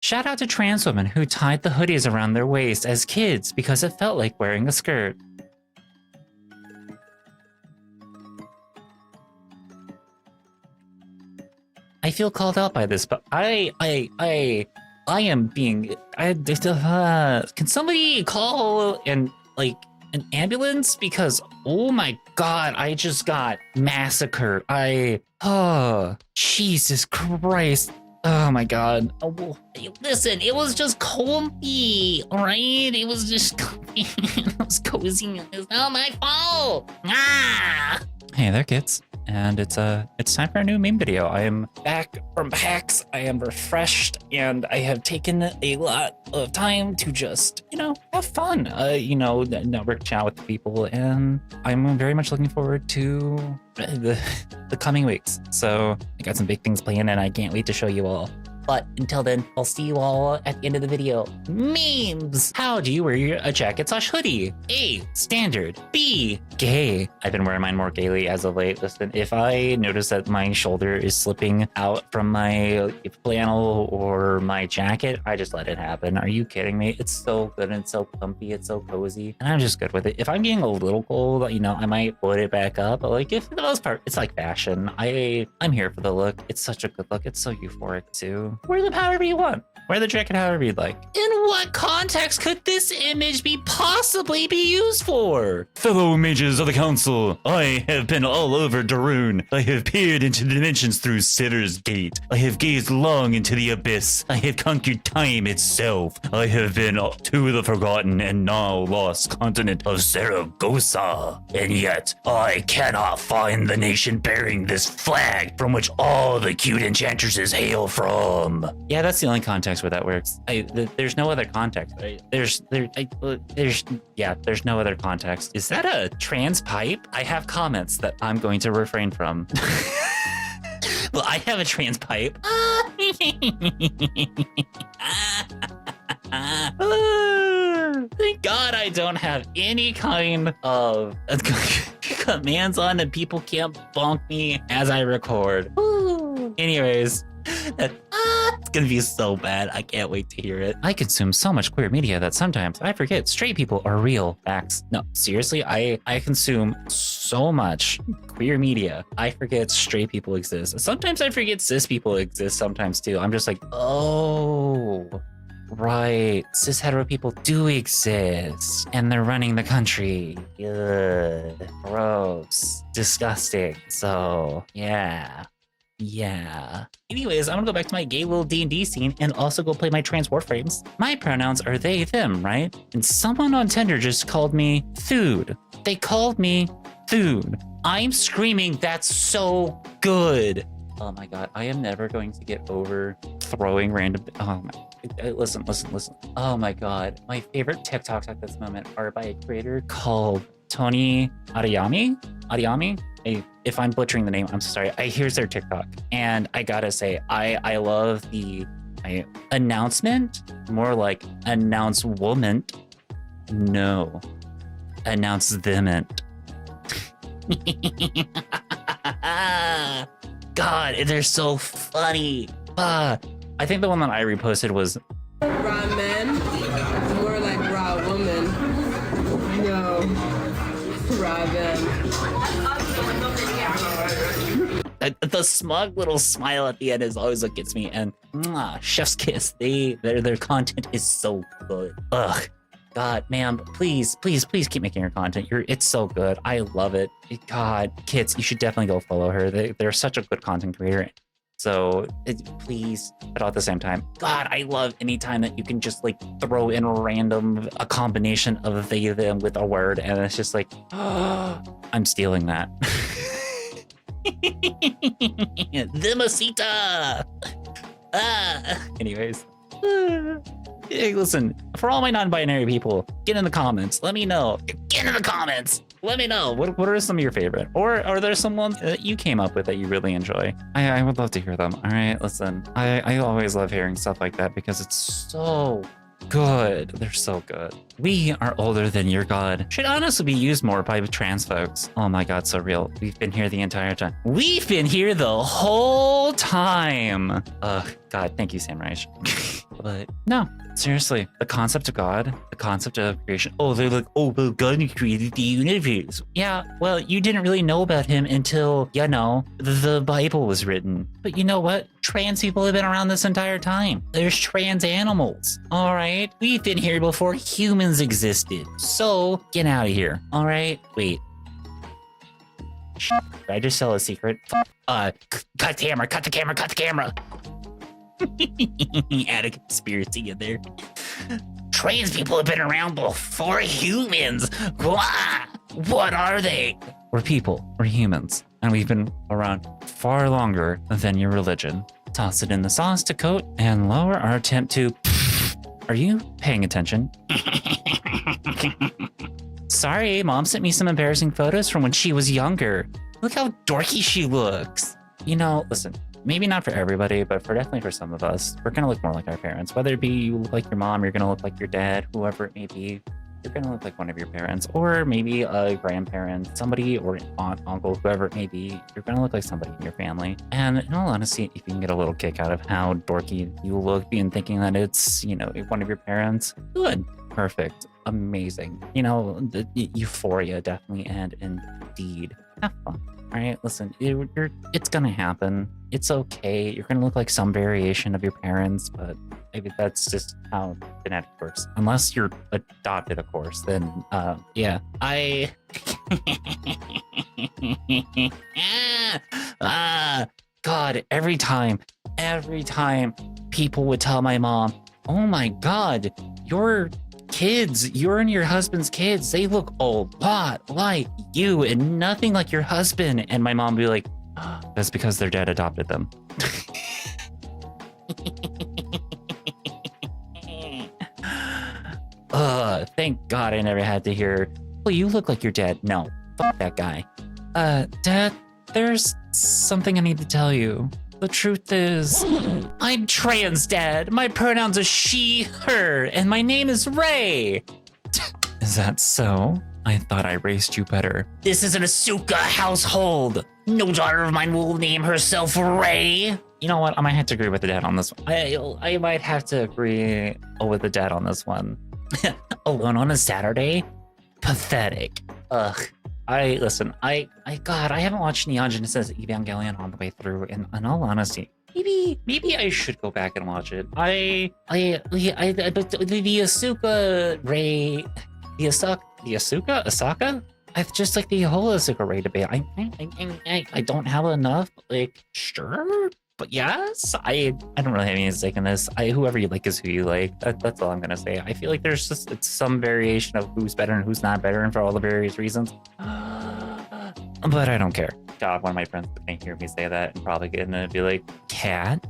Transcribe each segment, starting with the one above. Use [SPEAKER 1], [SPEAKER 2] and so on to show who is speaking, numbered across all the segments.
[SPEAKER 1] Shout out to trans women who tied the hoodies around their waist as kids because it felt like wearing a skirt. I feel called out by this, but I am being. Can somebody call an ambulance? Because oh my god, I just got massacred. Oh Jesus Christ. Oh my god. Oh, listen, it was just comfy, all right? It was just comfy. It was cozy. It's not my fault. Ah! Hey there, kids. And it's time for a new meme video. I am back from PAX. I am refreshed, and I have taken a lot of time to just, have fun. Network chat with people, and I'm very much looking forward to the coming weeks. So I got some big things planned, and I can't wait to show you all. But until then, I'll see you all at the end of the video. Memes! How do you wear a jacket/hoodie? A, standard. B, gay. I've been wearing mine more gaily as of late. Listen, if I notice that my shoulder is slipping out from my flannel or my jacket, I just let it happen. Are you kidding me? It's so good and so comfy. It's so cozy. And I'm just good with it. If I'm getting a little cold, I might put it back up. But if for the most part, it's like fashion. I'm here for the look. It's such a good look. It's so euphoric too. Wear them however you want. Wear the jacket however you'd like. In what context could this image possibly be used for?
[SPEAKER 2] Fellow mages of the council, I have been all over Darun. I have peered into dimensions through Sitter's Gate. I have gazed long into the abyss. I have conquered time itself. I have been to the forgotten and now lost continent of Saragossa. And yet, I cannot find the nation bearing this flag from which all the cute enchantresses hail from.
[SPEAKER 1] Yeah, that's the only context where that works. There's no other context. There's no other context. Is that a trans pipe? I have comments that I'm going to refrain from. Well, I have a trans pipe. Thank God I don't have any kind of commands on and people can't bonk me as I record. Anyways, it's gonna be so bad. I can't wait to hear it. I consume so much queer media that sometimes I forget straight people are real. Facts. No, seriously, I consume so much queer media. I forget straight people exist. Sometimes I forget cis people exist sometimes too. I'm just like, oh, right. Cis hetero people do exist and they're running the country. Good. Gross. Disgusting. So, yeah. Anyways, I'm gonna go back to my gay little D&D scene and also go play my trans warframes. My pronouns are they, them, right? And someone on Tinder just called me Thude. They called me Thude. I'm screaming, that's so good. Oh my god, I am never going to get over throwing random... Oh my... Listen. Oh my god, my favorite TikToks at this moment are by a creator called Tony Adiyami? If I'm butchering the name, I'm sorry. Here's their TikTok. And I gotta say, I love the announcement, more like announce woman. No, announce thement. God, they're so funny. I think the one that I reposted was
[SPEAKER 3] raw men, more like raw woman. No, raw men.
[SPEAKER 1] The smug little smile at the end is always what gets me. And chef's kiss. Their content is so good. Ugh. God, ma'am, please keep making your content. It's so good. I love it. God, kids, you should definitely go follow her. They're such a good content creator. So please, but at the same time, God, I love any time that you can just throw in a combination of they, them with a word. And it's just like, oh, I'm stealing that. Demosita! Anyways. Hey, listen, for all my non-binary people, get in the comments. Let me know. Get in the comments. Let me know. What are some of your favorite? Or are there some ones that you came up with that you really enjoy? I would love to hear them. All right, listen. I always love hearing stuff like that because it's so good. They're so good. We are older than your god. Should honestly be used more by trans folks. Oh my god, so real. We've been here the entire time. We've been here the whole time. Ugh, God, thank you, Sam Reich. But no, seriously, the concept of God, the concept of creation. Oh, they're like, oh, well, God created the universe. Yeah, well, you didn't really know about him until, the Bible was written. But you know what? Trans people have been around this entire time. There's trans animals, all right? We've been here before humans existed. So get out of here, all right? Wait. Did I just sell a secret? Cut the camera, cut the camera, cut the camera. Add a conspiracy in there. Trans people have been around before humans. What are they? We're people. We're humans. And we've been around far longer than your religion. Toss it in the sauce to coat and lower our attempt to... Are you paying attention? Sorry, Mom sent me some embarrassing photos from when she was younger. Look how dorky she looks. Listen, maybe not for everybody, but definitely for some of us, we're gonna look more like our parents. Whether it be you look like your mom, you're gonna look like your dad, whoever it may be. You're gonna look like one of your parents, or maybe a grandparent, somebody, or aunt, uncle, whoever it may be. You're gonna look like somebody in your family. And in all honesty, if you can get a little kick out of how dorky you look, being thinking that it's, one of your parents, good, perfect, amazing. The euphoria definitely, and indeed, have fun. All right, listen, it's gonna happen. It's okay. You're gonna look like some variation of your parents, but maybe that's just how genetic works. Unless you're adopted, of course, then yeah. God, every time people would tell my mom, oh my God, your kids, you and your husband's kids, they look a lot like you and nothing like your husband. And my mom would be like, that's because their dad adopted them. Thank God I never had to hear, well, you look like your dad. No, fuck that guy. Dad, there's something I need to tell you. The truth is, I'm trans, Dad. My pronouns are she, her, and my name is Ray. Is that so? I thought I raised you better. This is an Asuka household. No daughter of mine will name herself Ray. You know what? I might have to agree with the dad on this one. I might have to agree with the dad on this one. Alone on a Saturday? Pathetic. Ugh. God, I haven't watched Neon Genesis Evangelion all the way through, and in all honesty, maybe I should go back and watch it. But the Asuka Ray, the Asaka? I just like the whole Asuka Ray debate. I don't have enough, sure. But yes, I don't really have any stake in this. Whoever you like is who you like. That's all I'm gonna say. I feel like it's some variation of who's better and who's not better, and for all the various reasons. But I don't care. God, one of my friends is gonna hear me say that and probably gonna be like, Cat?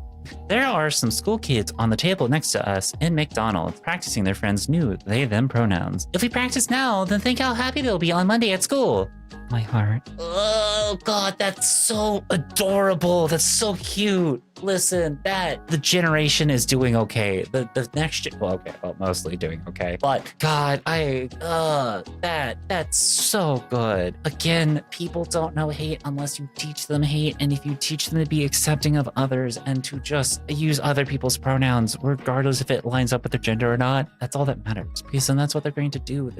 [SPEAKER 1] There are some school kids on the table next to us in McDonald's practicing their friends' new they/them pronouns. If we practice now, then think how happy they'll be on Monday at school. My heart. Oh God, that's so adorable. That's so cute. Listen, the generation is doing okay. The next, mostly doing okay. But God, that's so good. Again, people don't know hate unless you teach them hate, and if you teach them to be accepting of others and to just use other people's pronouns, regardless if it lines up with their gender or not, that's all that matters. Because then that's what they're going to do.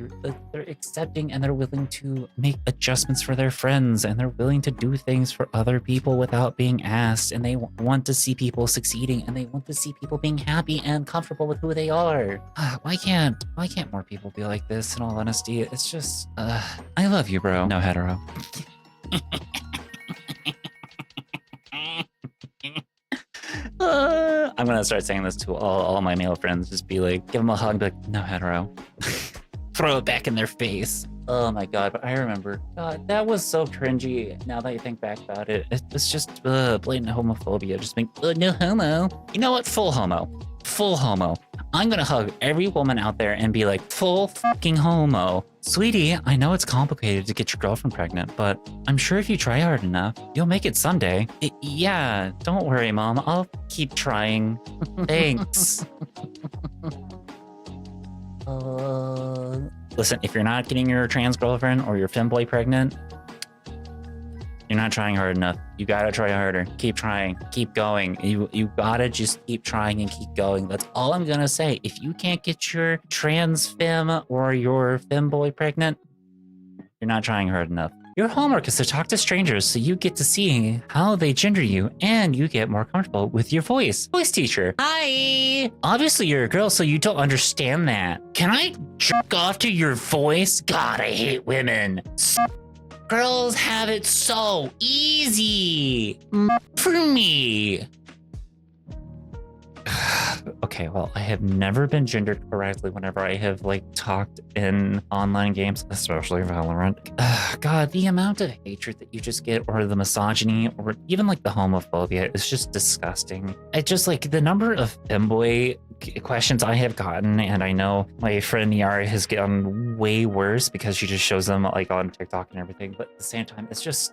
[SPEAKER 1] They're accepting, and they're willing to make adjustments for their friends, and they're willing to do things for other people without being asked, and they want to see people succeeding, and they want to see people being happy and comfortable with who they are. Why can't more people be like this? In all honesty, it's just I love you, bro. No, hetero. I'm gonna start saying this to all my male friends. Just be like, give them a hug, be like, no, hetero. Throw it back in their face. Oh my God, but I remember, God, that was so cringy. Now that you think back about it, it's just blatant homophobia. Just being, no homo. You know what? Full homo. Full homo. I'm gonna hug every woman out there and be like, full fucking homo. Sweetie, I know it's complicated to get your girlfriend pregnant, but I'm sure if you try hard enough, you'll make it someday. Yeah, don't worry, Mom. I'll keep trying. Thanks. Listen, if you're not getting your trans girlfriend or your femboy pregnant, you're not trying hard enough. You gotta try harder. Keep trying. Keep going. You gotta just keep trying and keep going. That's all I'm gonna say. If you can't get your trans femme or your femboy pregnant, you're not trying hard enough. Your homework is to talk to strangers so you get to see how they gender you and you get more comfortable with your voice. Voice teacher. Hi! Obviously you're a girl, so you don't understand that. Can I jerk off to your voice? God, I hate women. Girls have it so easy. For me. Okay, well, I have never been gendered correctly whenever I have like talked in online games, especially Valorant. God, the amount of hatred that you just get, or the misogyny, or even like the homophobia is just disgusting. It just like the number of femboy questions I have gotten, and I know my friend Yara has gotten way worse because she just shows them like on TikTok and everything. But at the same time, it's just,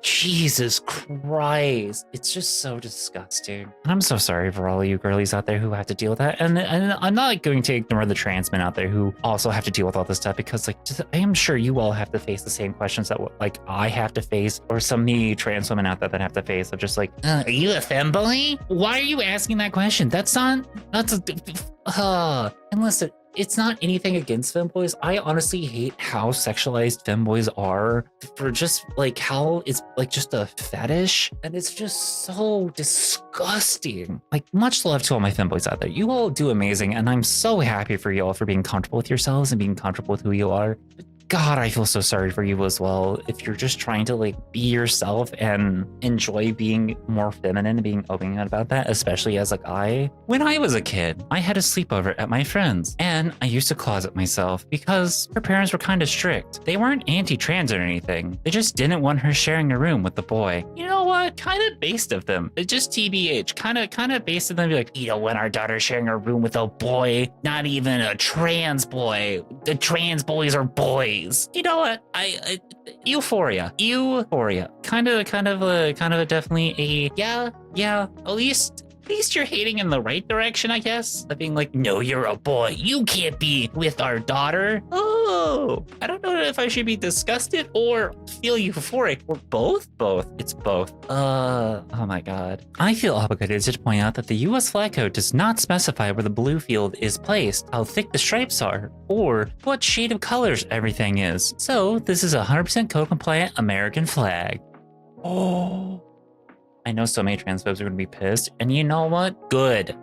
[SPEAKER 1] Jesus Christ. It's just so disgusting. And I'm so sorry for all of you girlies out there who have to deal with that. And I'm not like, going to ignore the trans men out there who also have to deal with all this stuff, because like I am sure you all have to face the same questions that like I have to face, or some of the trans women out there that have to face of just like, are you a femboy? Why are you asking that question? That's and listen, it's not anything against femboys. I honestly hate how sexualized femboys are, for just like how it's like just a fetish, and it's just so disgusting. Like, much love to all my femboys out there. You all do amazing, and I'm so happy for you all for being comfortable with yourselves and being comfortable with who you are. God, I feel so sorry for you as well. If you're just trying to like be yourself and enjoy being more feminine and being open about that, especially as like when I was a kid, I had a sleepover at my friend's, and I used to closet myself because her parents were kind of strict. They weren't anti-trans or anything. They just didn't want her sharing a room with the boy. You know what? Kind of based of them. It just TBH. Kind of based of them. Be like, you don't want our daughter sharing a room with a boy, not even a trans boy. The trans boys are boys. You know what? Euphoria. Kind of definitely a yeah. At least you're hating in the right direction, I guess. Of being like, no, you're a boy. You can't be with our daughter. Oh, I don't know if I should be disgusted or feel euphoric, or both. It's both. Oh my God. I feel obligated to point out that the US flag code does not specify where the blue field is placed, how thick the stripes are, or what shade of colors everything is. So this is a 100% code compliant American flag. Oh. I know so many transphobes are going to be pissed, and you know what? Good.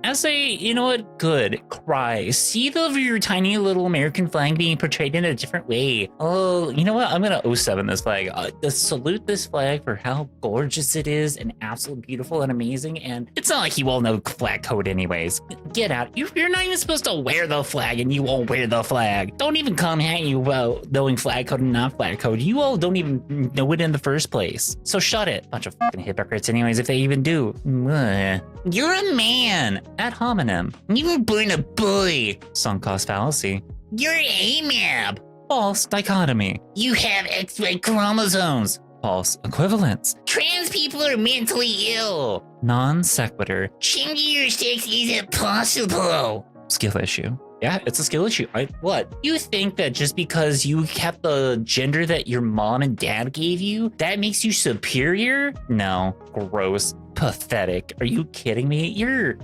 [SPEAKER 1] Good. Cry. See your tiny little American flag being portrayed in a different way. Oh, you know what? I'm going to 07 this flag. Salute this flag for how gorgeous it is and absolutely beautiful and amazing, and it's not like you all know flag code anyways. Get out. You're not even supposed to wear the flag, and you won't wear the flag. Don't even come at you about knowing flag code and not flag code. You all don't even know it in the first place. So shut it. Bunch of fucking hypocrites anyways, if they even do. Ugh. You're a man. Ad hominem. You were born a boy. Sunk cost fallacy. You're AMAB. False dichotomy. You have X-ray chromosomes. False equivalence. Trans people are mentally ill. Non sequitur. Changing your sex isn't possible. Skill issue. Yeah, it's a skill issue. What? You think that just because you kept the gender that your mom and dad gave you, that makes you superior? No. Gross. Pathetic. Are you kidding me?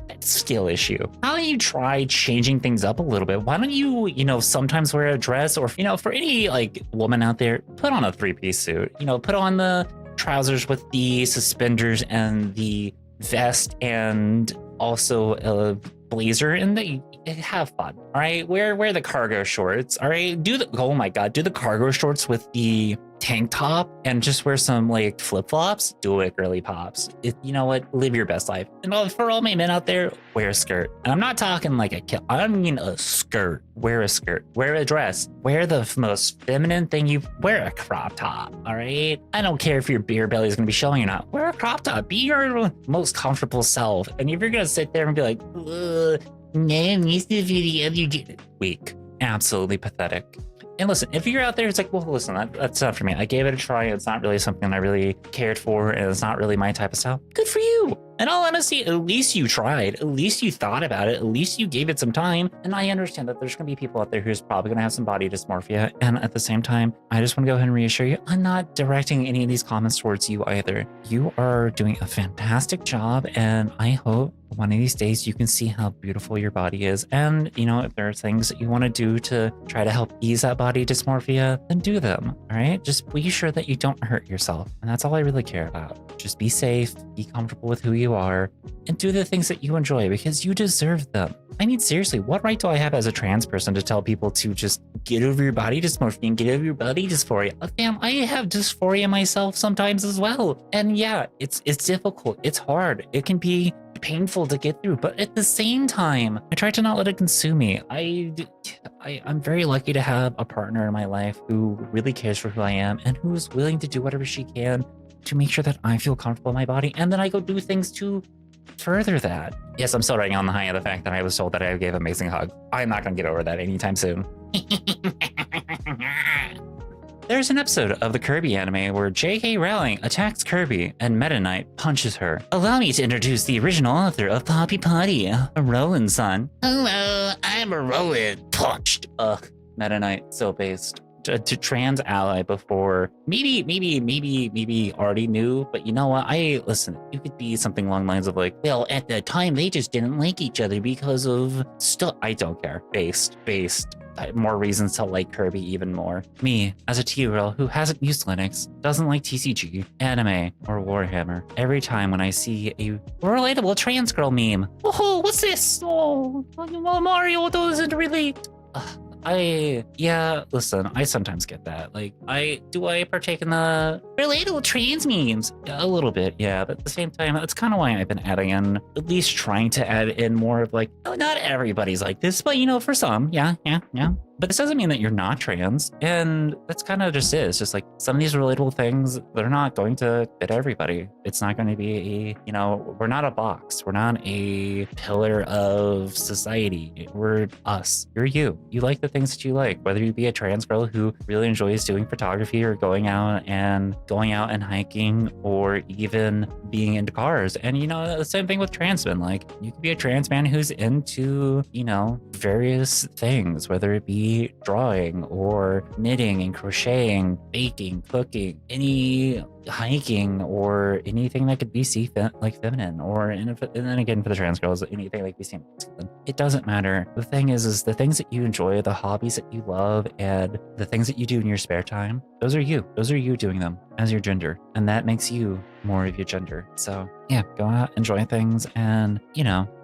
[SPEAKER 1] That's a skill issue. How don't you try changing things up a little bit? Why don't you, sometimes wear a dress, or, for any like woman out there, put on a 3-piece suit, put on the trousers with the suspenders and the vest and also a blazer, and have fun. All right, wear the cargo shorts. All right, do the cargo shorts with the tank top and just wear some like flip-flops. Do it, girly pops. You know what? Live your best life. And for all my men out there, wear a skirt. And I'm not talking like I mean a skirt. Wear a skirt. Wear a dress. Wear the most feminine thing wear a crop top. All right. I don't care if your beer belly is gonna be showing or not. Wear a crop top. Be your most comfortable self. And if you're gonna sit there and be like, no, this is the other weak. Absolutely pathetic. And listen, if you're out there, it's like, well, listen, that's not for me. I gave it a try. It's not really something I really cared for, and it's not really my type of style. Good for you. In all honesty, at least you tried. At least you thought about it. At least you gave it some time. And I understand that there's going to be people out there who's probably going to have some body dysmorphia. And at the same time, I just want to go ahead and reassure you, I'm not directing any of these comments towards you either. You are doing a fantastic job, and I hope one of these days you can see how beautiful your body is. And, you know, if there are things that you want to do to try to help ease that body dysmorphia, then do them. All right. Just be sure that you don't hurt yourself. And that's all I really care about. Just be safe, be comfortable with who you are, and do the things that you enjoy because you deserve them. I mean, seriously, what right do I have as a trans person to tell people to just get over your body dysmorphia and get over your body dysphoria? Damn, I have dysphoria myself sometimes as well. And yeah, it's difficult. It's hard. It can be painful to get through, but at the same time, I try to not let it consume me. I'm very lucky to have a partner in my life who really cares for who I am and who is willing to do whatever she can to make sure that I feel comfortable in my body, and then I go do things to further that. Yes, I'm still riding on the high of the fact that I was told that I gave an amazing hug. I'm not gonna get over that anytime soon. There's an episode of the Kirby anime where J.K. Rowling attacks Kirby and Meta Knight punches her. Allow me to introduce the original author of Poppy Potty, Rowan-san. Hello, I'm a Rowan. Punched. Ugh, Meta Knight, so based. To trans ally before maybe already knew, but you know what, listen, you could be something along the lines of like, well, at the time they just didn't like each other because of stuff. I don't care. Based more reasons to like Kirby even more. Me, as a T-girl who hasn't used Linux, doesn't like TCG, anime, or Warhammer, every time when I see a relatable trans girl meme, oh, what's this? Oh, Mario doesn't relate. Listen, I sometimes get that. Like, I partake in the relatable trans memes? A little bit, yeah, but at the same time, that's kind of why I've been adding in, at least trying to add in more of like, oh, not everybody's like this, but you know, for some, yeah. But this doesn't mean that you're not trans, and that's kind of just it. It's just like some of these relatable things, they're not going to fit everybody. It's not going to be we're not a box. We're not a pillar of society. We're us. You're you. You like the things that you like, whether you be a trans girl who really enjoys doing photography or going out and hiking or even being into cars. And, you know, the same thing with trans men. Like, you could be a trans man who's into, various things, whether it be drawing or knitting and crocheting, baking, cooking, any hiking, or anything that could be feminine, or and then again for the trans girls, anything that could be seen masculine. It doesn't matter. The thing is the things that you enjoy, the hobbies that you love, and the things that you do in your spare time, those are you. Those are you doing them as your gender, and that makes you more of your gender. So yeah, go out, enjoy things, and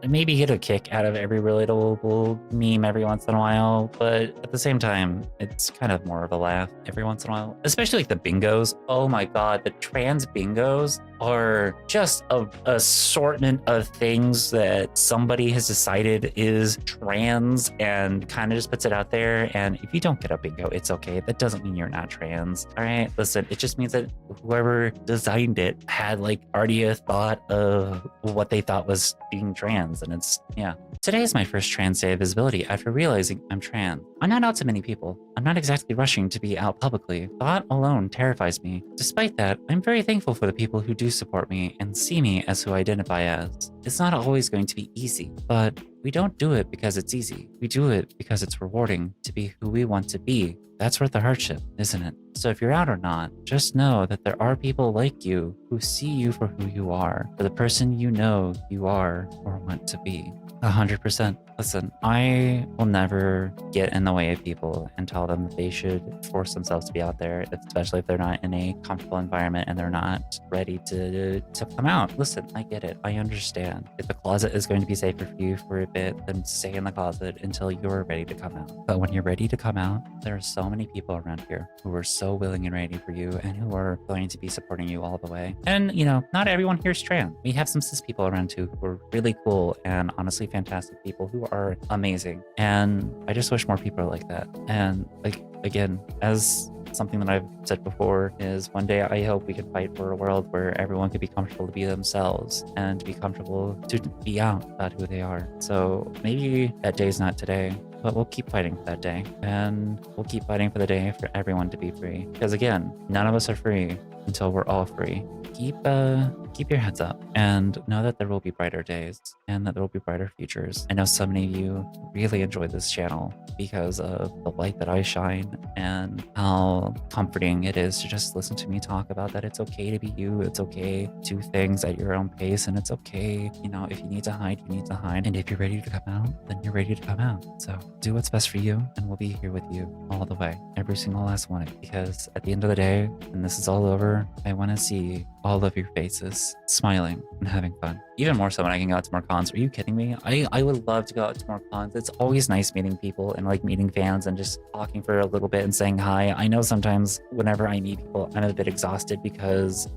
[SPEAKER 1] maybe get a kick out of every relatable meme every once in a while, but at the same time, it's kind of more of a laugh every once in a while, especially like the bingos. Oh my god, the trans bingos are just a assortment of things that somebody has decided is trans and kind of just puts it out there. And if you don't get a bingo, it's okay. That doesn't mean you're not trans. All right, listen, it just means that whoever designed it had like already a thought of what they thought was being trans. And it's, yeah. Today is my first trans day of visibility after realizing I'm trans. I'm not out to many people. I'm not exactly rushing to be out publicly. Thought alone terrifies me. Despite that, I'm very thankful for the people who do support me and see me as who I identify as. It's not always going to be easy, but we don't do it because it's easy. We do it because it's rewarding to be who we want to be. That's worth the hardship, isn't it? So if you're out or not, just know that there are people like you who see you for who you are, for the person you know you are or want to be. 100%. Listen, I will never get in the way of people and tell them that they should force themselves to be out there, especially if they're not in a comfortable environment and they're not ready to come out. Listen, I get it. I understand. If the closet is going to be safer for you for a bit, then stay in the closet until you're ready to come out. But when you're ready to come out, there are so many people around here who are so willing and ready for you and who are going to be supporting you all the way. And, not everyone here is trans. We have some cis people around too who are really cool and honestly fantastic people who are amazing. And I just wish more people are like that. And like, again, as something that I've said before is one day I hope we can fight for a world where everyone could be comfortable to be themselves and to be comfortable to be out about who they are. So maybe that day's not today, but we'll keep fighting for that day, and we'll keep fighting for the day for everyone to be free. Because again, none of us are free until we're all free. Keep your heads up and know that there will be brighter days and that there will be brighter futures. I know so many of you really enjoy this channel because of the light that I shine and how comforting it is to just listen to me talk about that it's okay to be you. It's okay to do things at your own pace, and it's okay, you know, if you need to hide, you need to hide. And if you're ready to come out, then you're ready to come out. So do what's best for you, and we'll be here with you all the way, every single last one. Because at the end of the day, when this is all over, I want to see all of your faces smiling and having fun. Even more so when I can go out to more cons. Are you kidding me? I would love to go out to more cons. It's always nice meeting people and like meeting fans and just talking for a little bit and saying hi. I know sometimes whenever I meet people, I'm a bit exhausted because,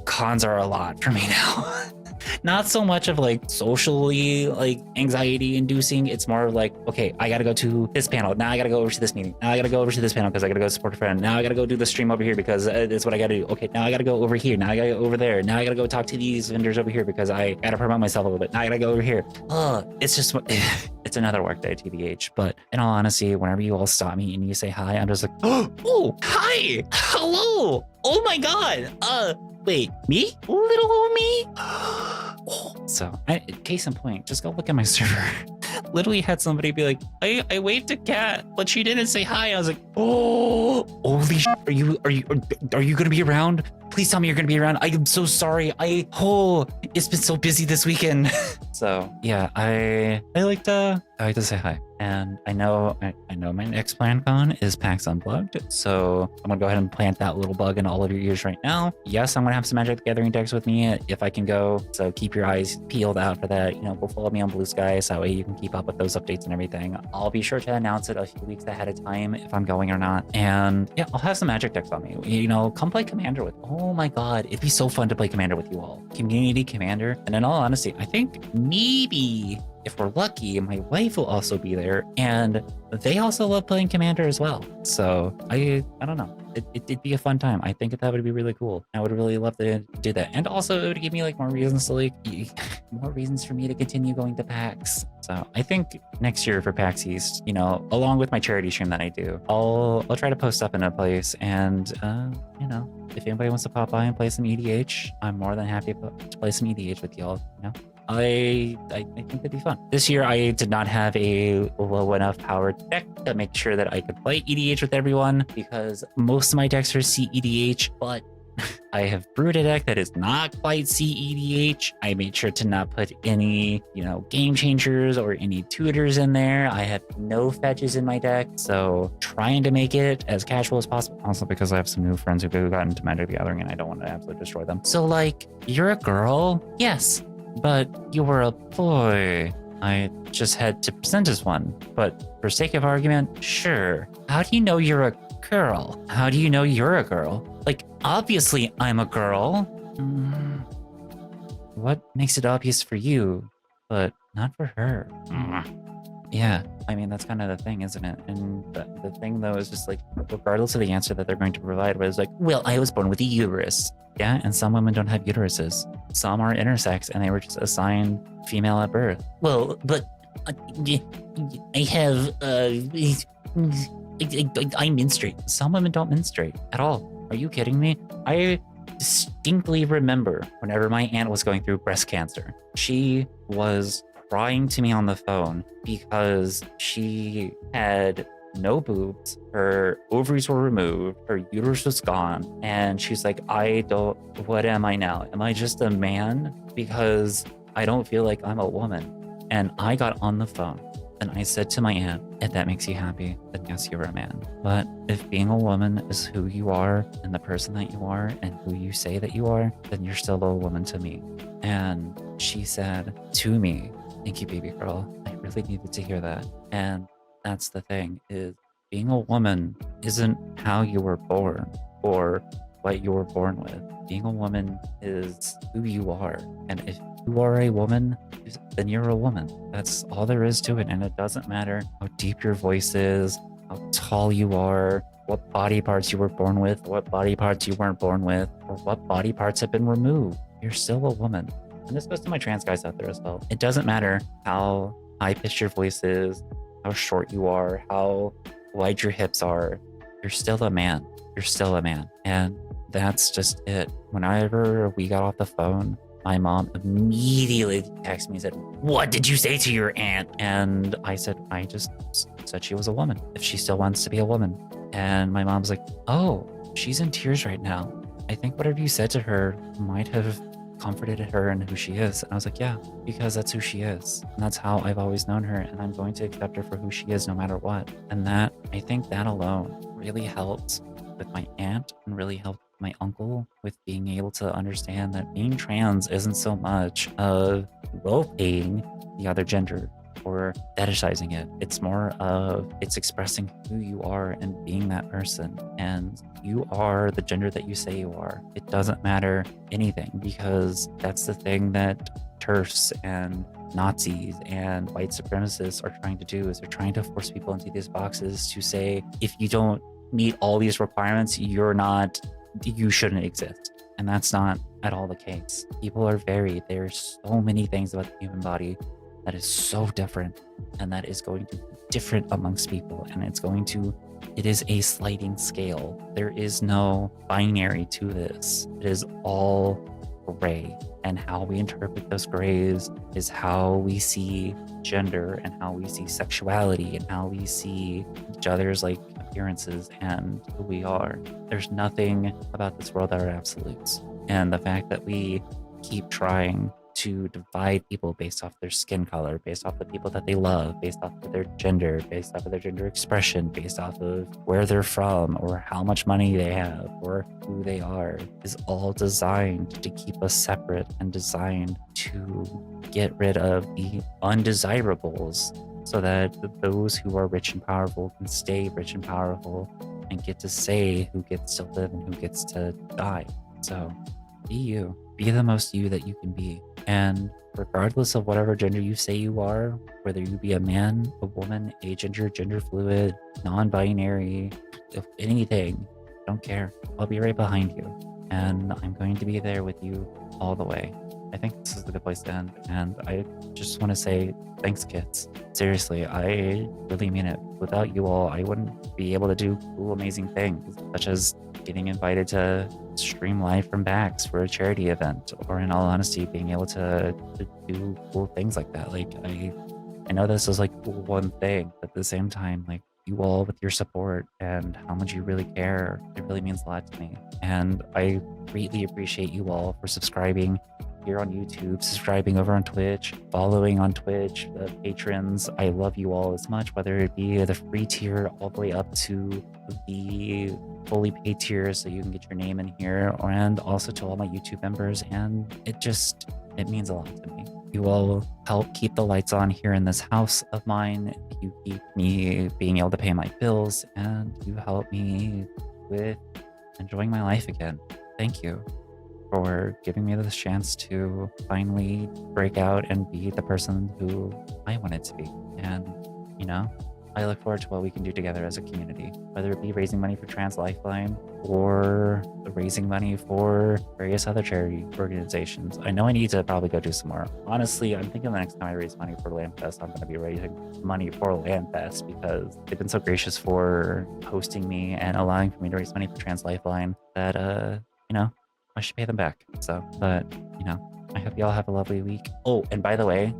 [SPEAKER 1] cons are a lot for me now. Not so much of like socially like anxiety inducing. It's more like, okay, I gotta go to this panel. Now I gotta go over to this meeting. Now I gotta go over to this panel because I gotta go support a friend. Now I gotta go do the stream over here because it's what I gotta do. Okay, now I gotta go over here. Now I gotta go over there. Now I gotta go talk to these vendors over here because I gotta promote myself a little bit. Now I gotta go over here. It's just, it's another work day, TBH. But in all honesty, whenever you all stop me and you say hi, I'm just like, oh, hi, hello, oh my God. Wait, me? Little old me? So, case in point, just go look at my server. Literally had somebody be like, I waved to Kat, but she didn't say hi. I was like, oh, holy shit, are you gonna be around? Please tell me you're gonna be around. I am so sorry. It's been so busy this weekend. So yeah, I like to say hi. And I know my next planned con is PAX Unplugged. So I'm gonna go ahead and plant that little bug in all of your ears right now. Yes, I'm gonna have some Magic the Gathering decks with me if I can go. So keep your eyes peeled out for that. You know, go follow me on Blue Sky so that way you can keep up with those updates and everything. I'll be sure to announce it a few weeks ahead of time if I'm going or not. And yeah, I'll have some Magic decks on me. You know, come play Commander with me. Oh my God, it'd be so fun to play Commander with you all. Community Commander. And in all honesty, I think maybe if we're lucky, my wife will also be there, and they also love playing Commander as well. So I don't know. It'd be a fun time. I think that would be really cool. I would really love to do that. And also it would give me like more reasons to like, more reasons for me to continue going to PAX. So I think next year for PAX East, you know, along with my charity stream that I do, I'll try to post up in a place and, you know, if anybody wants to pop by and play some EDH, I'm more than happy to play some EDH with y'all, you know? I think that'd be fun. This year, I did not have a low enough powered deck to make sure that I could play EDH with everyone because most of my decks are CEDH, but I have brewed a deck that is not quite CEDH. I made sure to not put any, you know, game changers or any tutors in there. I have no fetches in my deck, so trying to make it as casual as possible. Also because I have some new friends who got into Magic the Gathering and I don't want to absolutely destroy them. So like, you're a girl? Yes. But you were a boy. I just had to present as one. But for sake of argument, sure. How do you know you're a girl? How do you know you're a girl? Like, obviously I'm a girl. What makes it obvious for you, but not for her? Yeah, I mean, that's kind of the thing, isn't it? And the thing, though, is just like, regardless of the answer that they're going to provide, where it's like, well, I was born with a uterus. Yeah, and some women don't have uteruses. Some are intersex, and they were just assigned female at birth. Well, but I have, I menstruate. Some women don't menstruate at all. Are you kidding me? I distinctly remember whenever my aunt was going through breast cancer, she was crying to me on the phone because she had no boobs, her ovaries were removed, her uterus was gone, and she's like, what am I now? Am I just a man? Because I don't feel like I'm a woman. And I got on the phone and I said to my aunt, if that makes you happy, then yes, you're a man. But if being a woman is who you are and the person that you are and who you say that you are, then you're still a woman to me. And she said to me, thank you, baby girl. I really needed to hear that. And that's the thing, is being a woman isn't how you were born or what you were born with. Being a woman is who you are. And if you are a woman, then you're a woman. That's all there is to it. And it doesn't matter how deep your voice is, how tall you are, what body parts you were born with, what body parts you weren't born with, or what body parts have been removed. You're still a woman. And this goes to my trans guys out there as well. It doesn't matter how high-pitched your voice is, how short you are, how wide your hips are. You're still a man. You're still a man. And that's just it. Whenever we got off the phone, my mom immediately texted me and said, "What did you say to your aunt?" And I said, "I just said she was a woman, if she still wants to be a woman." And my mom's like, "Oh, she's in tears right now. I think whatever you said to her might have comforted her in who she is." And I was like, "Yeah, because that's who she is. And that's how I've always known her. And I'm going to accept her for who she is no matter what." And that, I think that alone really helped with my aunt and really helped my uncle with being able to understand that being trans isn't so much of well-paying the other gender or fetishizing it. It's more of it's expressing who you are and being that person. And you are the gender that you say you are. It doesn't matter anything, because that's the thing that TERFs and Nazis and white supremacists are trying to do, is they're trying to force people into these boxes to say, if you don't meet all these requirements, you shouldn't exist. And that's not at all the case. People are varied. There's so many things about the human body that is so different, and that is going to be different amongst people. And it is a sliding scale. There is no binary to this. It is all gray. And how we interpret those grays is how we see gender and how we see sexuality and how we see each other's like appearances and who we are. There's nothing about this world that are absolutes. And the fact that we keep trying to divide people based off their skin color, based off the people that they love, based off of their gender, based off of their gender expression, based off of where they're from or how much money they have or who they are, is all designed to keep us separate and designed to get rid of the undesirables, so that those who are rich and powerful can stay rich and powerful and get to say who gets to live and who gets to die. So be you. Be the most you that you can be. And regardless of whatever gender you say you are, whether you be a man, a woman, agender, gender fluid, non-binary, anything, don't care. I'll be right behind you. And I'm going to be there with you all the way. I think this is a good place to end. And I just want to say thanks, kids. Seriously, I really mean it. Without you all, I wouldn't be able to do cool, amazing things, such as getting invited to stream live from PAX for a charity event, or in all honesty, being able to do cool things like that. Like, I know this is like one thing, but at the same time, like, you all with your support and how much you really care, it really means a lot to me. And I greatly appreciate you all for subscribing here on YouTube, subscribing over on Twitch, following on Twitch, the patrons. I love you all as much, whether it be the free tier all the way up to the fully paid tier so you can get your name in here, and also to all my YouTube members. And it means a lot to me. You all help keep the lights on here in this house of mine. You keep me being able to pay my bills, and you help me with enjoying my life again. Thank you for giving me this chance to finally break out and be the person who I wanted to be. And, you know, I look forward to what we can do together as a community, whether it be raising money for Trans Lifeline or raising money for various other charity organizations. I know I need to probably go do some more. Honestly, I'm thinking the next time I raise money for Landfest, I'm going to be raising money for Landfest, because they've been so gracious for hosting me and allowing for me to raise money for Trans Lifeline that, you know, I should pay them back. So, but, you know, I hope y'all have a lovely week. Oh, and by the way,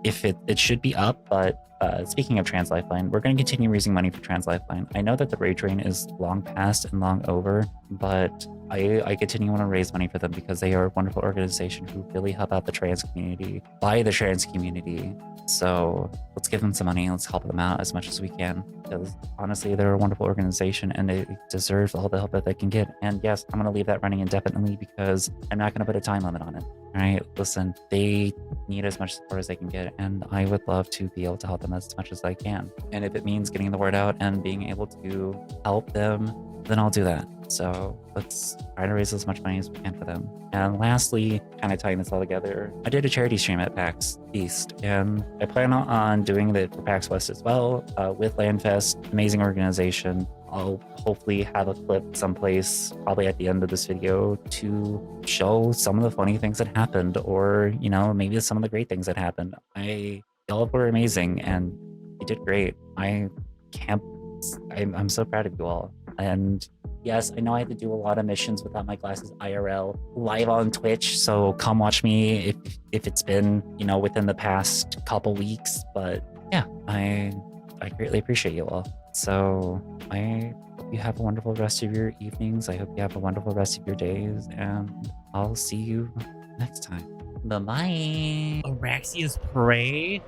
[SPEAKER 1] if it should be up, but speaking of Trans Lifeline, we're going to continue raising money for Trans Lifeline. I know that the rage train is long past and long over, but I continue want to raise money for them because they are a wonderful organization who really help out the trans community, by the trans community. So let's give them some money. Let's help them out as much as we can, because honestly, they're a wonderful organization and they deserve all the help that they can get. And yes, I'm going to leave that running indefinitely because I'm not going to put a time limit on it. All right, listen, they need as much support as they can get, and I would love to be able to help them as much as I can. And if it means getting the word out and being able to help them, then I'll do that. So let's try to raise as much money as we can for them. And lastly, kind of tying this all together, I did a charity stream at PAX East, and I plan on doing it for PAX West as well, with Landfest, amazing organization. I'll hopefully have a clip someplace, probably at the end of this video, to show some of the funny things that happened, or, you know, maybe some of the great things that happened. Y'all were amazing and you did great. I'm so proud of you all. And Yes, I know I had to do a lot of missions without my glasses IRL live on Twitch, so come watch me if it's been, you know, within the past couple weeks. But yeah, I greatly appreciate you all. So I hope you have a wonderful rest of your evenings. I hope you have a wonderful rest of your days, and I'll see you next time. Bye-bye.
[SPEAKER 4] Araxia's prey?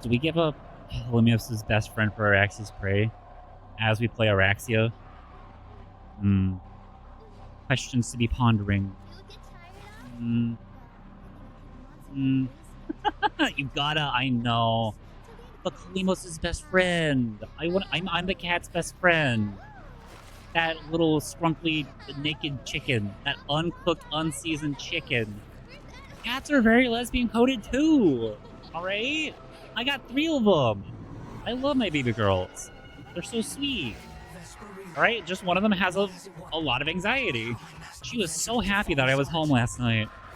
[SPEAKER 4] Do we give up Polymos's best friend for Araxia's prey as we play Araxia? Questions to be pondering. You gotta, I know. But Kalimos is best friend. I'm the cat's best friend. That little scrunkly naked chicken. That uncooked, unseasoned chicken. Cats are very lesbian coded too. Alright? I got 3 of them. I love my baby girls. They're so sweet. Alright? Just one of them has a lot of anxiety. She was so happy that I was home last night.